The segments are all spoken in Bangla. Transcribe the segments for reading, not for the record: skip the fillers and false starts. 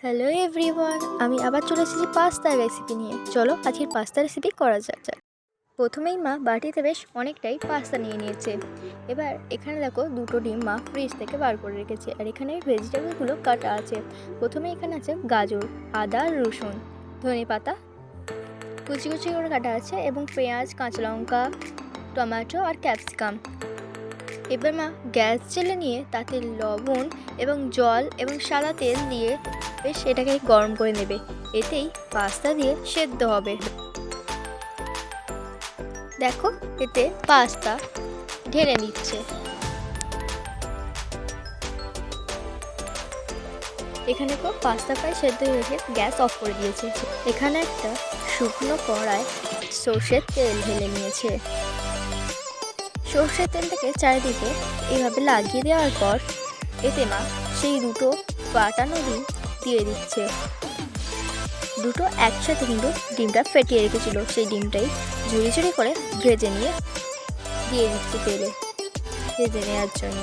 হ্যালো এভরিওয়ান, আমি আবার চলে এসেছি পাস্তার রেসিপি নিয়ে। চলো আজকের পাস্তা রেসিপি করা যাক। প্রথমেই মা বাটিতে বেশ অনেকটাই পাস্তা নিয়ে নিয়েছে। এবার এখানে দেখো দুটো ডিম মা ফ্রিজ থেকে বার করে রেখেছে, আর এখানে ভেজিটেবলগুলো কাটা আছে। প্রথমে এখানে আছে গাজর, আদা, রসুন, ধনে পাতা কুচি কুচি করে কাটা আছে, এবং পেঁয়াজ, কাঁচা লঙ্কা, টমেটো আর ক্যাপসিকাম। এবার মা গ্যাস জ্বেলে নিয়ে তাতে লবণ এবং জল এবং সাদা তেল দিয়ে বেশ এটাকে গরম করে নেবে। এতেই পাস্তা দিয়ে সেদ্ধ হবে। দেখো এতে পাস্তা ঢেলে নিচ্ছে। এখানে পাস্তা প্রায় সেদ্ধ হয়ে গেছে, গ্যাস অফ করে দিয়েছে। এখানে একটা শুকনো কড়ায় সর্ষের তেল ঢেলে নিয়েছে। সর্ষের তেলটাকে চারিদিকে এইভাবে লাগিয়ে দেওয়ার পর এতে মা সেই দুটো ফাটানো ডিম দিয়ে দিচ্ছে। দুটো একসাথে কিন্তু ডিমটা ফেটিয়ে রেখেছিল, সেই ডিমটাই ঝুড়ি ঝুড়ি করে ভেজে নিয়ে দিয়ে দিচ্ছে তেলে ভেজে নেওয়ার জন্য।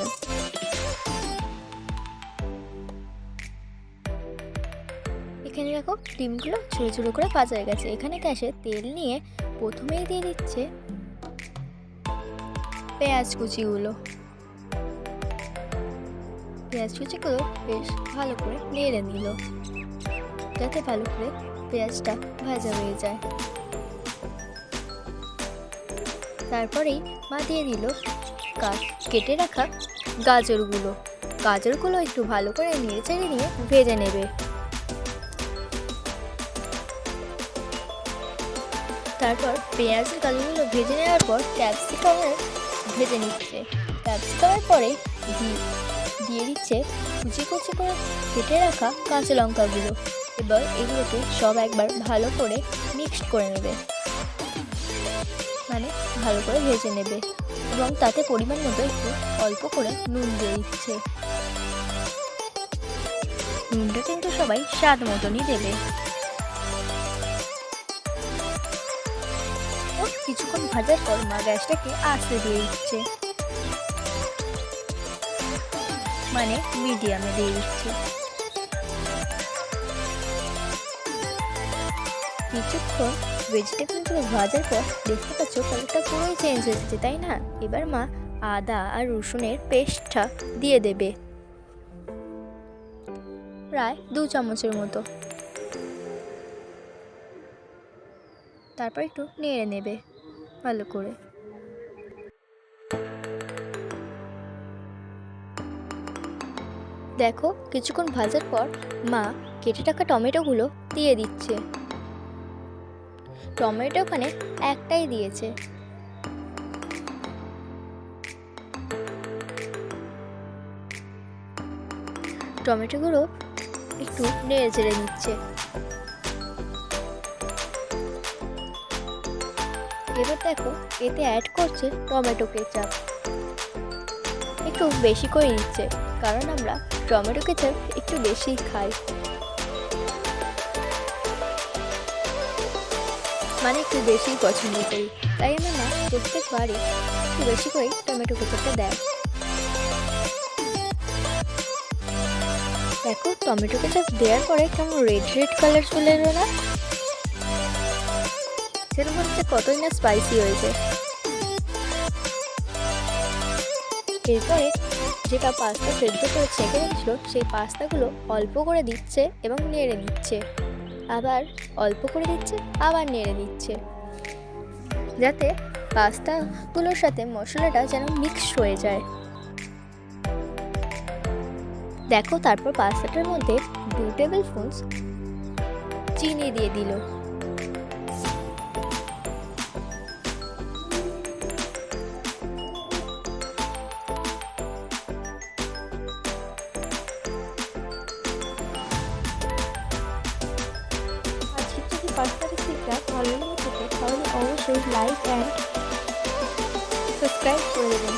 এখানে দেখো ডিমগুলো ঝুড়ি ঝুড়ি করে ভাজা হয়ে গেছে। এখানে গ্যাসে তেল নিয়ে প্রথমেই দিয়ে দিচ্ছে পেঁয়াজ কুচিগুলো। পেঁয়াজ কুচিগুলো বেশ ভালো করে নেড়ে নিল, যাতে ভালো করে পেঁয়াজটা ভাজা হয়ে যায়। তারপরেই মা দিয়ে দিল কেটে রাখা গাজরগুলো একটু ভালো করে নেড়ে চেড়ে নিয়ে ভেজে নেবে। তারপর পেঁয়াজের গাজরগুলো ভেজে নেওয়ার পর ক্যাপসিকামও ভেজে নিচ্ছে। ক্যাপসিকামের পরে দিয়ে দিচ্ছে কুচি কুচি করে কেটে রাখা কাঁচা লঙ্কাগুলো। এবার এগুলোকে সব একবার ভালো করে মিক্সড করে নেবে, মানে ভালো করে ভেজে নেবে, এবং তাতে পরিমাণ মতো একটু অল্প করে নুন দিয়ে দিচ্ছে। নুনটা কিন্তু সবাই স্বাদ মতনই দেবে। কিছুক্ষণ ভাজার পর মা গ্যাসটাকে আস্তে দিয়ে দিচ্ছে, মানে মিডিয়ামে দিয়ে দিচ্ছে। কিছুক্ষণ ভেজিটেবলগুলো ভাজার পর দেখতে পাচ্ছ কালারটা পুরোই চেঞ্জ হয়ে যাচ্ছে, তাই না? এবার মা আদা আর রসুনের পেস্টটা দিয়ে দেবে, প্রায় 2 চামচের মতো। তারপর একটু নেড়ে নেবে ভালো করে। দেখো কিছুক্ষণ ভাজার পর মা কেটে রাখা টমেটোগুলো দিয়ে দিচ্ছে। টমেটো ওখানে একটাই দিয়েছে। টমেটোগুলো একটু নেড়ে চেড়ে নিচ্ছে। এবার দেখো এতে অ্যাড করছে টমেটো কেচাপ, একটু বেশি করে দিচ্ছে, কারণ আমরা টমেটো কেচাপ একটু বেশি খাই, মানে একটু বেশি পছন্দ করি। তাই আমার মা প্রত্যেকবারই একটু বেশি করে টমেটো কেচাপটা দেয়। দেখো টমেটো কেচাপ দেওয়ার পরে কেমন রেড রেড কালার চলে এলো না? সেরকম হচ্ছে কতই না স্পাইসি হয়েছে। এরপরে যেটা পাস্তা সেদ্ধ করে ছেঁকে রেখেছিল সেই পাস্তাগুলো অল্প করে দিচ্ছে এবং নেড়ে নিচ্ছে, আবার অল্প করে দিচ্ছে, আবার নেড়ে দিচ্ছে, যাতে পাস্তাগুলোর সাথে মশলাটা যেন মিক্সড হয়ে যায়। দেখো তারপর পাস্তাটার মধ্যে 2 টেবিল স্পুন চিনি দিয়ে দিল। পাস্তা রেসিপিটা ভালো লেগে থাকে তাহলে অবশ্যই লাইক অ্যান্ড সাবস্ক্রাইব করে দেবেন।